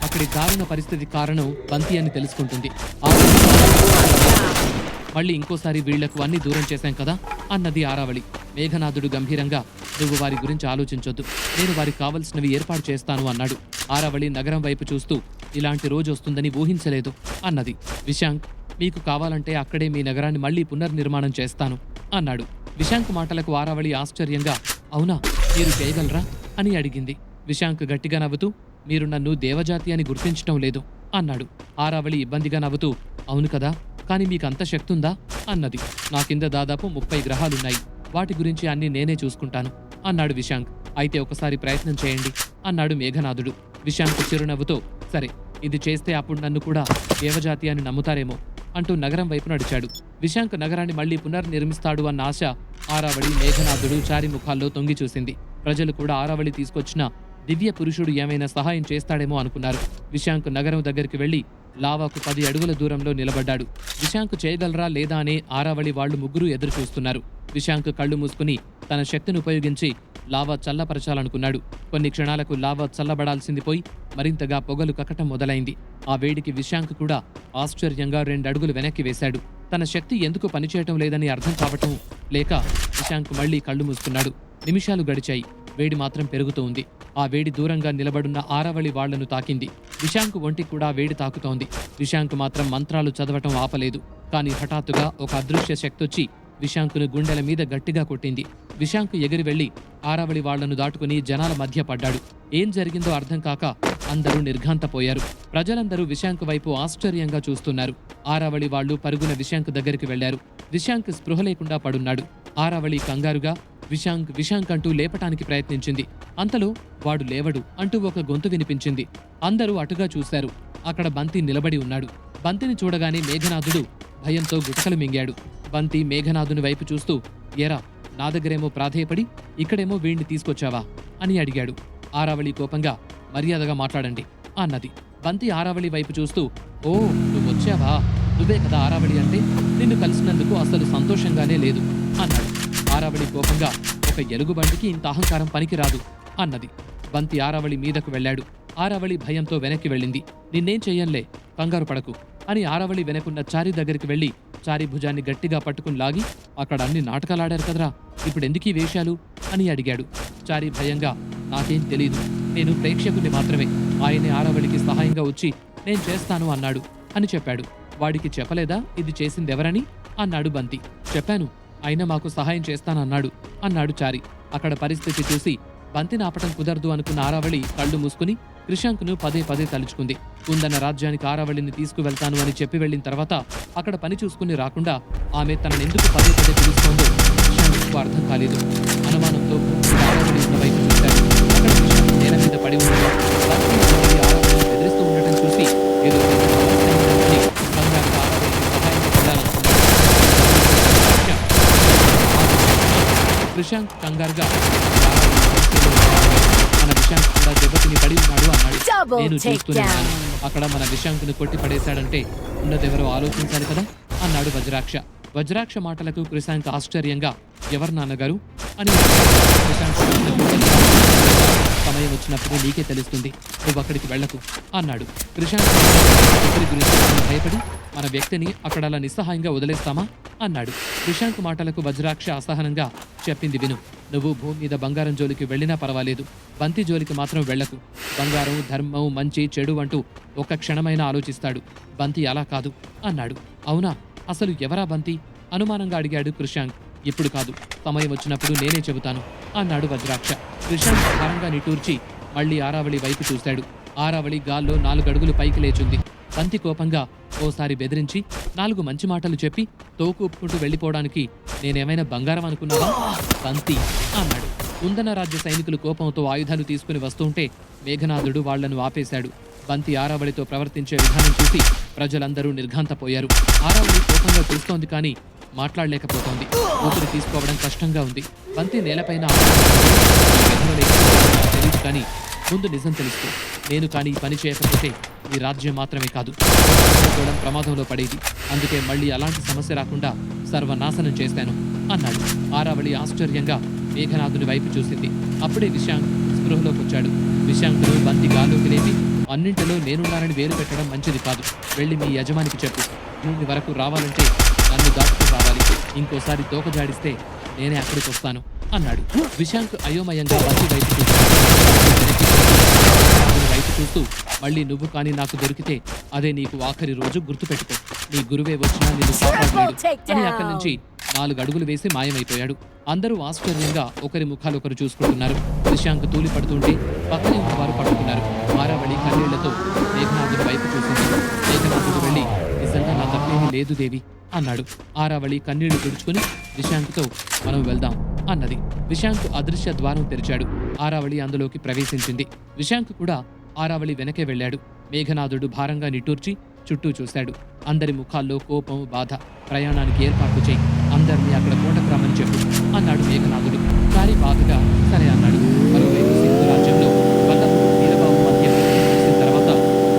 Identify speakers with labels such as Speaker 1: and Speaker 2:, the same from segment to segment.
Speaker 1: అక్కడి దారుణ పరిస్థితి కారణం బంతి అని తెలుసుకుంటుంది. మళ్ళీ ఇంకోసారి వీళ్లకు అన్ని దూరం చేశాం కదా అన్నది ఆరావళి. మేఘనాథుడు గంభీరంగా, నువ్వు వారి గురించి ఆలోచించొద్దు, నేను వారికి కావలసినవి ఏర్పాటు చేస్తాను అన్నాడు. ఆరావళి నగరం వైపు చూస్తూ, ఇలాంటి రోజు వస్తుందని ఊహించలేదు అన్నది. విశాంక్, మీకు కావాలంటే అక్కడే మీ నగరాన్ని మళ్లీ పునర్నిర్మాణం చేస్తాను అన్నాడు. విశాంక్ మాటలకు ఆరావళి ఆశ్చర్యంగా, అవునా, మీరు చేయగలరా అని అడిగింది. విశాంక్ గట్టిగా నవ్వుతూ, మీరు నన్ను దేవజాతి అని గుర్తించటం లేదు అన్నాడు. ఆరావళి ఇబ్బందిగా నవ్వుతూ, అవును కదా, కానీ మీకంత శక్తుందా అన్నది. నా కింద దాదాపు 30 గ్రహాలున్నాయి, వాటి గురించి అన్ని నేనే చూసుకుంటాను అన్నాడు విశాంక్. అయితే ఒకసారి ప్రయత్నం చేయండి అన్నాడు మేఘనాథుడు. విశాంక్ చిరునవ్వుతో, సరే, ఇది చేస్తే అప్పుడు నన్ను కూడా దేవజాతి అని నమ్ముతారేమో అంటూ నగరం వైపు నడిచాడు. విశాంక్ నగరాన్ని మళ్లీ పునర్నిర్మిస్తాడు అన్న ఆశ ఆరావళి, మేఘనాథుడు, చారి ముఖాల్లో తొంగి చూసింది. ప్రజలు కూడా ఆరావళి తీసుకొచ్చిన దివ్య పురుషుడు ఏమైనా సహాయం చేస్తాడేమో అనుకున్నారు. విశాంక్ నగరం దగ్గరికి వెళ్లి లావాకు 10 అడుగుల దూరంలో నిలబడ్డాడు. విశాంక్ చేయగలరా లేదా అనే ఆరావళి వాళ్లు ముగ్గురు ఎదురు చూస్తున్నారు. విశాంక్ కళ్ళు మూసుకుని తన శక్తిని ఉపయోగించి లావా చల్లపరచాలనుకున్నాడు. కొన్ని క్షణాలకు లావా చల్లబడాల్సింది పోయి మరింతగా పొగలు కక్కటం మొదలైంది. ఆ వేడికి విశాంక్ కూడా ఆశ్చర్యంగా 2 అడుగులు వెనక్కి వేశాడు. తన శక్తి ఎందుకు పనిచేయటం లేదని అర్థం కావటం లేక విశాంక్ మళ్లీ కళ్ళు మూసుకున్నాడు. నిమిషాలు గడిచాయి. వేడి మాత్రం పెరుగుతూ ఉంది. ఆ వేడి దూరంగా నిలబడున్న ఆరావళి వాళ్లను తాకింది. విశాంక్ ఒంటికి కూడా వేడి తాకుతోంది. విశాంక్ మాత్రం మంత్రాలు చదవటం ఆపలేదు. కాని హఠాత్తుగా ఒక అదృశ్య శక్తొచ్చి విశాంకును గుండెల మీద గట్టిగా కొట్టింది. విశాంక్ ఎగిరి వెళ్లి ఆరావళి వాళ్లను దాటుకుని జనాల మధ్య పడ్డాడు. ఏం జరిగిందో అర్థం కాక అందరూ నిర్ఘాంతపోయారు. ప్రజలందరూ విశాంక్ వైపు ఆశ్చర్యంగా చూస్తున్నారు. ఆరావళి వాళ్లు పరుగున విశాంక్ దగ్గరికి వెళ్లారు. విశాంక్ స్పృహ లేకుండా పడున్నాడు. ఆరావళి కంగారుగా విశాంక్ విశాంక్ అంటూ లేపటానికి ప్రయత్నించింది. అంతలో వాడు లేవడు అంటూ ఒక గొంతు వినిపించింది. అందరూ అటుగా చూశారు. అక్కడ బంతి నిలబడి ఉన్నాడు. బంతిని చూడగానే మేఘనాథుడు భయంతో గుటకలు మింగాడు. బంతి మేఘనాథుని వైపు చూస్తూ, ఏరా, నా దగ్గరేమో ప్రాధేయపడి ఇక్కడేమో వీణ్ణి తీసుకొచ్చావా అని అడిగాడు. ఆరావళి కోపంగా, మర్యాదగా మాట్లాడండి అన్నది. బంతి ఆరావళి వైపు చూస్తూ, ఓ, నువ్వొచ్చావా, నువ్వే కదా ఆరావళి అంటే, నిన్ను కలిసినందుకు అసలు సంతోషంగానే లేదు అన్నాడు. ఆరావళి కోపంగా, ఒక ఎలుగుబంటికి ఇంత అహంకారం పనికిరాదు అన్నది. బంతి ఆరావళి మీదకు వెళ్లాడు. ఆరావళి భయంతో వెనక్కి వెళ్ళింది. నిన్నేం చెయ్యంలే, కంగారు పడకు అని ఆరావళి వెనకున్న చారి దగ్గరికి వెళ్లి చారి భుజాన్ని గట్టిగా పట్టుకుని లాగి, అక్కడ అన్ని నాటకాలాడారు కదరా, ఇప్పుడెందుకీ వేషాలు అని అడిగాడు. చారి భయంగా, నాకేం తెలీదు, నేను ప్రేక్షకుని మాత్రమే, ఆయనే ఆరావళికి సహాయంగా వచ్చి నేను చేస్తాను అన్నాడు అని చెప్పాడు. వాడికి చెప్పలేదా ఇది చేసిందెవరని అన్నాడు బంతి. చెప్పాను, అయినా మాకు సహాయం చేస్తానన్నాడు అన్నాడు చారి. అక్కడ పరిస్థితి చూసి బంతిని ఆపటం కుదరదు అనుకున్న ఆరావళి కళ్ళు మూసుకుని క్రిషాంక్ను పదే పదే తలుచుకుంది. కుందన రాజ్యానికి ఆరావళిని తీసుకువెళ్తాను అని చెప్పి వెళ్లిన తర్వాత అక్కడ పని చూసుకుని రాకుండా ఆమె తననెందుకు పదే పదే పిలుస్తోందో క్రిషాంక్కు అర్థం కాలేదు. అనుమానంతో ఆరావళి ఉన్న వైపు చూశాడు. అక్కడ క్రిషాంక్ నేల మీద పడి ఉండగా బంతి ఆరావళిని బెదిరిస్తూ ఉండటం చూసి ఏదో కంగారుగా ఆరావళికి సహాయంగా వెళ్ళాలనుకున్నాడు. క్రిషాంక్ కంగారుగా, మన విశాంక్ కూడా దెబ్బతిని పడి ఉన్నాడు అన్నాడు. నేను చూస్తున్నాను, అక్కడ మన విశాంక్ను కొట్టి పడేశాడంటే ఉన్నదెవరో ఆలోచించాలి కదా అన్నాడు వజ్రాక్ష. వజ్రాక్ష మాటలకు క్రిషాంక్ ఆశ్చర్యంగా, ఎవరు నాన్నగారు అని సమయం వచ్చినప్పుడు నీకే తెలుస్తుంది, నువ్వు అక్కడికి వెళ్లకు అన్నాడు. క్రిషాంక్ గురించి భయపడి మన వ్యక్తిని అక్కడ అలా నిస్సహాయంగా వదిలేస్తామా అన్నాడు. క్రిషాంక్ మాటలకు వజ్రాక్ష అసహనంగా, చెప్పింది విను, నువ్వు భూమి మీద బంగారం జోలికి వెళ్ళినా పర్వాలేదు, బంతి జోలికి మాత్రం వెళ్లకు. బంగారం, ధర్మం, మంచి, చెడు అంటూ ఒక్క క్షణమైనా ఆలోచిస్తాడు, బంతి అలా కాదు అన్నాడు. అవునా, అసలు ఎవరా బంతి అనుమానంగా అడిగాడు క్రిషాంక్. ఇప్పుడు కాదు, సమయం వచ్చినప్పుడు నేనే చెబుతాను అన్నాడు వజ్రాక్ష. క్రిషాంక్ భారంగా నిట్టూర్చి మళ్లీ ఆరావళి వైపు చూశాడు. ఆరావళి గాల్లో 4 అడుగులు పైకి లేచుంది. బంతి కోపంగా ఓసారి బెదిరించి 4 మంచి మాటలు చెప్పి తోకుపుకుంటూ వెళ్లిపోవడానికి నేనేమైనా బంగారం అనుకున్నావా బంతి అన్నాడు. కుందన రాజ్య సైనికులు కోపంతో ఆయుధాలు తీసుకుని వస్తుంటే మేఘనాథుడు వాళ్లను ఆపేశాడు. బంతి ఆరావళితో ప్రవర్తించే విధానం చూసి ప్రజలందరూ నిర్ఘాంతపోయారు. ఆరావళి కోపంగా చూస్తోంది కానీ మాట్లాడలేకపోతోంది. ఊపిరి తీసుకోవడం కష్టంగా ఉంది. బంతి నేలపైన తెలియదు కానీ ముందు నిజం తెలుసుకో, నేను కానీ ఈ పని చేయకపోతే ఈ రాజ్యం మాత్రమే కాదు కూడా ప్రమాదంలో పడేది, అందుకే మళ్ళీ అలాంటి సమస్య రాకుండా సర్వనాశనం చేశాను అన్నాడు. ఆరావళి ఆశ్చర్యంగా మేఘనాథుని వైపు చూసింది. అప్పుడే విశాంక్ స్పృహలోకి వచ్చాడు. విశాంక్ను బంతి గాల్లోకి లేపి అన్నింటిలో నేనున్నానని వేలు పెట్టడం మంచిది కాదు. వెళ్ళి మీ యజమానికి చెప్పు. భూమి వరకు రావాలంటే నన్ను దాటుతూ రావాలి. ఇంకోసారి తోక జాడిస్తే నేనే అక్కడికొస్తాను అన్నాడు. విశాంక్ అయోమయంగా వంతి వైపు చూశాడు. అతని వైపు చూస్తూ మళ్ళీ నువ్వు కానీ నాకు దొరికితే అదే నీకు ఆఖరి రోజు, గుర్తుపెట్టుకో. నీ గురువే వచ్చినా నిన్ను కాపాడలేడు అని అక్కడి నుంచి 4 అడుగులు వేసి మాయమైపోయాడు. అందరూ ఆశ్చర్యంగా ఒకరి ముఖాలు ఒకరు చూసుకుంటున్నారు. విశాంక్ తూలి పడుతుంటే పక్కనే ఉన్నవారు పడుతున్నారు. ఆరావళి కన్నీళ్లతో మేఘనాథుడి వైపు చూసింది. మేఘనాథుడు వెళ్ళి నిజంగా నా తప్పేమీ లేదు దేవి అన్నాడు. ఆరావళి కన్నీళ్లు తుడుచుకుని విశాంక్తో మనం వెళ్దాం అన్నది. విశాంక్ అదృశ్య ద్వారం తెరిచాడు. ఆరావళి అందులోకి ప్రవేశించింది. విశాంక్ కూడా ఆరావళి వెనకే వెళ్ళాడు. మేఘనాథుడు భారంగా నిట్టూర్చి చుట్టూ చూశాడు. అందరి ముఖాల్లో కోపం, బాధ. ప్రయాణానికి ఏర్పాట్లు చేయి, అందరినీ అక్కడ కోటకు రమ్మని చెప్పు అన్నాడు మేఘనాథుడు. కానీ బాధగా సరే అన్నాడు. మరోవైపు సింధు రాజ్యంలో వల్లభుడు వీరబాబు మధ్య చూసిన తర్వాత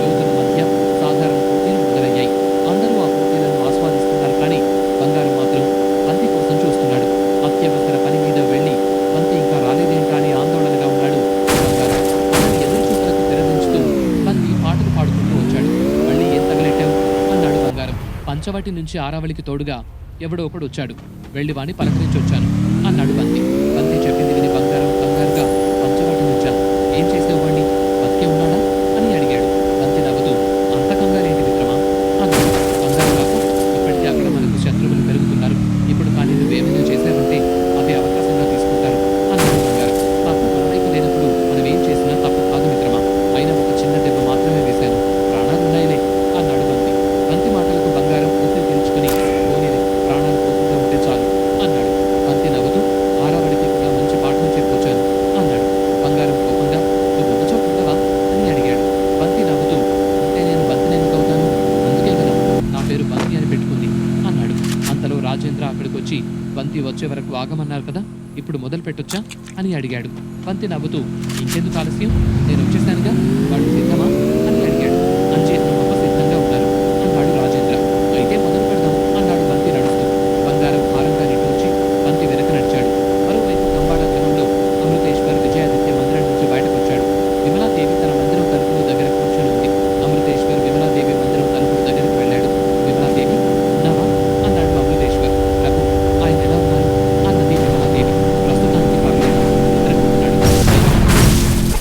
Speaker 1: యోధుల మధ్య సాధారణ పోటీలు మొదలయ్యాయి. అందరూ ఆ పోటీలను ఆస్వాదిస్తున్నారు. కానీ బంగారం మాత్రం బంతి కోసం చూస్తున్నాడు. అత్యవసర పని మీద వెళ్లి బంతి ఇంకా రాలేదేంటా అని ఆందోళనగా ఉన్నాడు బంగారం. అతని ఎదురుచూపులకు తెరదించుతూ బంతి పాటలు పాడుకుంటూ వచ్చాడు. మళ్ళీ ఏం తగలెట్టావు అన్నాడు బంగారం. పంచవటి నుంచి ఆరావళికి తోడుగా ఎవడో ఒకడు వచ్చాడు. వెళ్లి వాణ్ణి పలకరించి వచ్చాను అన్నాడు బంతి. బంతి చెప్పింది విని బంగారం కంగారుగా పంచవటి నుంచా? ఏం చేసావు వాణ్ణి? బతికే ఉన్నాడా అని అడిగాడు. బంతి నవ్వుతూ అంత కంగారేంటి మిత్రమా అన్నాడు. కంగారు కాక ఇప్పటికీ అక్కడ మనకు శత్రువులు పెరుగుతున్నారు. ఇప్పుడు కానీ నువ్వేమైనా చేశావంటే అదే అవకాశంగా తీసుకుంటారు అన్నాడు బంగారం. తప్పు మన వైపు లేనప్పుడు మనం ఏం చేసినా తప్పు కాదు మిత్రమా. అయినా ఒక చిన్న దెబ్బ మాత్రమే వేశాను, ప్రాణాలున్నాయిలే అన్నాడు బంతి. బంతి మాటలకు బంగారం ఊపిరి పీల్చుకుని పోనీలే, ప్రాణాలు పోకుండా ఉంటే చాలు అన్నాడు. బంతి నవ్వుతూ ఆరావళికి కూడా మంచి పాఠం చెప్పొచ్చాను అన్నాడు. బంగారం కోపంగా నువ్వు ఉన్న చోట ఉండవా అని అడిగాడు. బంతి నవ్వుతూ అంటే నేను బంతిని ఎందుకు అవుతాను? అందుకే కదా నా పేరు బంతి అని పెట్టుకుంది అన్నాడు. అంతలో రాజేంద్ర అక్కడికి వచ్చి బంతి వచ్చే వరకు ఆగమన్నారు కదా, ఇప్పుడు మొదలు పెట్టొచ్చా అని అడిగాడు. బంతి నవ్వుతూ ఇంకెందుకు ఆలస్యం, నేను వచ్చేసానుగా, వాళ్ళు సిద్ధమా అని అడిగాడు. అంచేతనమ్మ సిద్ధంగా ఉన్నారు అన్నాడు రాజేంద్ర. అయితే మొదలు పెడదాం అన్నాడు బంతి నడుస్తూ. బంగారం భారంగా నిట్టూర్చి బంతి వెనక నడిచాడు. మరోవైపు కంబాళ గ్రహంలో అమృతేశ్వర్ విజయాదిత్య మందిరం నుంచి బయటకొచ్చాడు. విమలాదేవి తన మందిరం తలుపుల దగ్గర కూర్చొని ఉంది. అమృతేశ్వర్ విమలాదేవి మందిరం తలుపుల దగ్గరకు వెళ్ళాడు. విమలాదేవి ఉన్నావా అన్నాడు అమృతేశ్వర్. ప్రభు, ఆయన ఎలా ఉన్నారు అన్నది విమలాదేవి. ప్రస్తుతానికి పర్లేదు, నిద్రపోతున్నాడు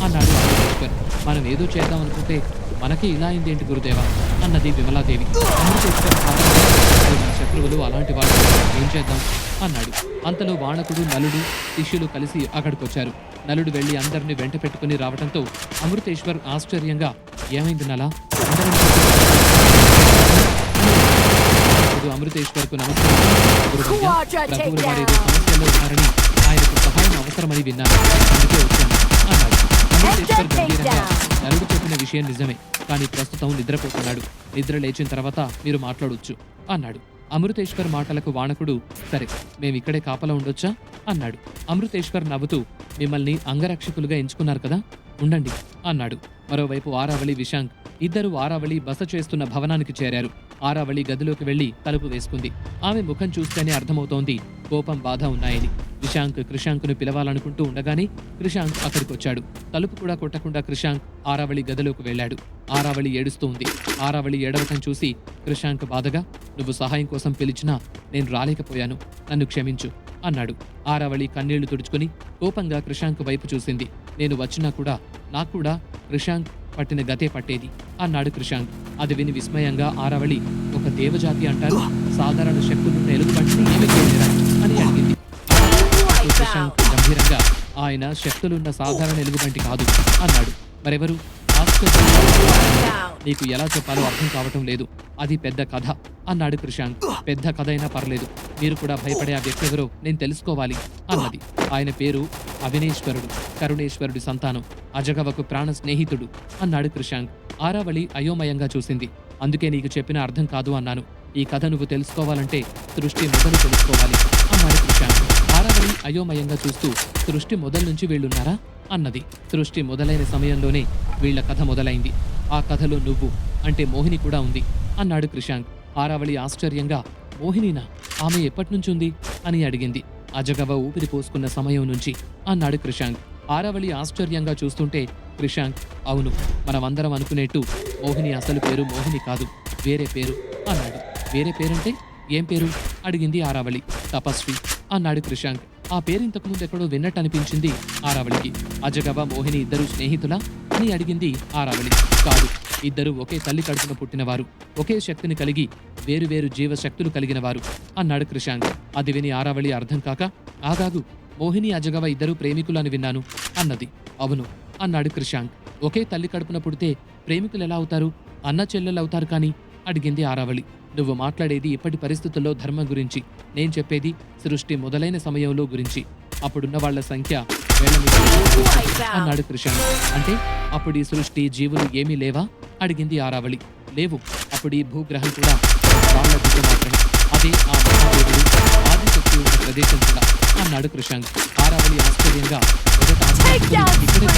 Speaker 1: అన్నాడు అమృతేశ్వర్. మనం ఏదో చేద్దాం అనుకుంటే మనకి ఇలా అయిందేంటి గురుదేవా అన్నది విమలాదేవి. అమృతేశ్వర్ మన శత్రువులు అలాంటి వాళ్ళు, ఏం చేద్దాం అన్నాడు. అంతలో వాణకుడు, నలుడు, శిష్యులు కలిసి అక్కడికొచ్చారు. నలుడు వెళ్లి అందరినీ వెంట పెట్టుకుని రావటంతో అమృతేశ్వర్ ఆశ్చర్యంగా ఏమైంది నలా అమృతేశ్వర్కు నమస్కారం. ప్రభువుల వారు ఏదో సమస్యలో ఉన్నారని, ఆయనకు సహాయం అవసరమని విన్నాను, అందుకే వచ్చాను అన్నాడు. అమృతేశ్వర్ గంభీరంగా నలుడు చెప్పిన విషయం నిజమే, కానీ ప్రస్తుతం నిద్రపోతున్నాడు. నిద్ర లేచిన తర్వాత మీరు మాట్లాడొచ్చు అన్నాడు. అమృతేశ్వర్ మాటలకు వాణకుడు సరే మేమిక్కడే కాపలా ఉండొచ్చా అన్నాడు. అమృతేశ్వర్ నవ్వుతూ మిమ్మల్ని అంగరక్షకులుగా ఎంచుకున్నారు కదా, ఉండండి అన్నాడు. మరోవైపు ఆరావళి, విశాంక్ ఇద్దరు ఆరావళి బస చేస్తున్న భవనానికి చేరారు. ఆరావళి గదిలోకి వెళ్లి తలుపు వేసుకుంది. ఆమె ముఖం చూస్తేనే అర్థమవుతోంది కోపం, బాధ ఉన్నాయని. విశాంక్ కృషాంక్ను పిలవాలనుకుంటూ ఉండగానే కృషాంక్ అక్కడికొచ్చాడు. తలుపు కూడా కొట్టకుండా కృషాంక్ ఆరావళి గదిలోకి వెళ్ళాడు. ఆరావళి ఏడుస్తూ ఉంది. ఆరావళి ఏడవటం చూసి కృషాంక్ బాధగా నువ్వు సహాయం కోసం పిలిచినా నేను రాలేకపోయాను, నన్ను క్షమించు అన్నాడు. ఆరావళి కన్నీళ్లు తుడుచుకుని కోపంగా కృషాంక్ వైపు చూసింది. నేను వచ్చినా కూడా నాకు కూడా కృషాంక్ పట్టిన గతే పట్టేది అన్నాడు కృషాంక్. అది విని విస్మయంగా ఆరావళి ఒక దేవజాతి అంటారు, సాధారణ శక్తులున్న ఎలుగుబంటిని ఏమి చేయలేరా అని అడిగింది. కృషాంక్ గంభీరంగా ఆయన శక్తులున్న సాధారణ ఎలుగుబంటి కాదు అన్నాడు. మరెవరు? నీకు ఎలా చెప్పాలో అర్థం కావటం లేదు, అది పెద్ద కథ అన్నాడు కృషాంక్. పెద్ద కథ అయినా పర్లేదు, మీరు కూడా భయపడే ఆ వ్యక్తి ఎవరో నేను తెలుసుకోవాలి అన్నది. ఆయన పేరు అవినేశ్వరుడు, కరుణేశ్వరుడి సంతానం, అజగవకు ప్రాణ స్నేహితుడు అన్నాడు కృషాంక్. ఆరావళి అయోమయంగా చూసింది. అందుకే నీకు చెప్పిన అర్థం కాదు అన్నాను. ఈ కథ నువ్వు తెలుసుకోవాలంటే సృష్టి మొదలు తెలుసుకోవాలి అన్నాడు కృషాంక్. ఆరావళి అయోమయంగా చూస్తూ సృష్టి మొదలు నుంచి వీళ్ళున్నారా అన్నది. సృష్టి మొదలైన సమయంలోనే వీళ్ల కథ మొదలైంది. ఆ కథలో నువ్వు అంటే మోహిని కూడా ఉంది అన్నాడు కృషాంక్. ఆరావళి ఆశ్చర్యంగా మోహినినా, ఆమె ఎప్పటినుంచుంది అని అడిగింది. అజగవ ఊపిరి పోసుకున్న సమయం నుంచి అన్నాడు కృషాంక్. ఆరావళి ఆశ్చర్యంగా చూస్తుంటే క్రిషాంక్ అవును, మనమందరం అనుకునేట్టు మోహిని అసలు పేరు మోహిని కాదు, వేరే పేరు అన్నాడు. వేరే పేరంటే ఏం పేరు అడిగింది ఆరావళి. తపస్వి అన్నాడు క్రిషాంక్. ఆ పేరు ఇంతకుముందు ఎక్కడో విన్నట్టు అనిపించింది ఆరావళికి. అజగబా మోహిని ఇద్దరు స్నేహితులా అని అడిగింది ఆరావళి. కాదు, ఇద్దరు ఒకే తల్లి కడుపున పుట్టినవారు, ఒకే శక్తిని కలిగి వేరువేరు జీవశక్తులు కలిగినవారు అన్నాడు క్రిషాంక్. అది విని ఆరావళి అర్థం కాక ఆగాగు, మోహిని అజగవ ఇద్దరు ప్రేమికులు అని విన్నాను అన్నది. అవును అన్నాడు క్రిషాంక్. ఒకే తల్లి కడుపున పుడితే ప్రేమికులు ఎలా అవుతారు? అన్న చెల్లెలవుతారు కానీ అడిగింది ఆరావళి. నువ్వు మాట్లాడేది ఇప్పటి పరిస్థితుల్లో ధర్మం గురించి, నేను చెప్పేది సృష్టి మొదలైన సమయంలో గురించి. అప్పుడున్న వాళ్ల సంఖ్య వేల మీద అన్నాడు క్రిషాంక్. అంటే అప్పుడు ఈ సృష్టి జీవులు ఏమీ లేవా అడిగింది ఆరావళి. లేవు, అప్పుడు ఈ భూగ్రహం కూడా వాళ్ళ దిగ్గ మాత్రమే. అదే ఆ మహాదేవుడు ఆదిశక్తి ఉన్న ప్రదేశం కూడా అన్నాడు క్రిషాంక్. ఆరావళి ఆశ్చర్యంగా మొదట ఇక్కడే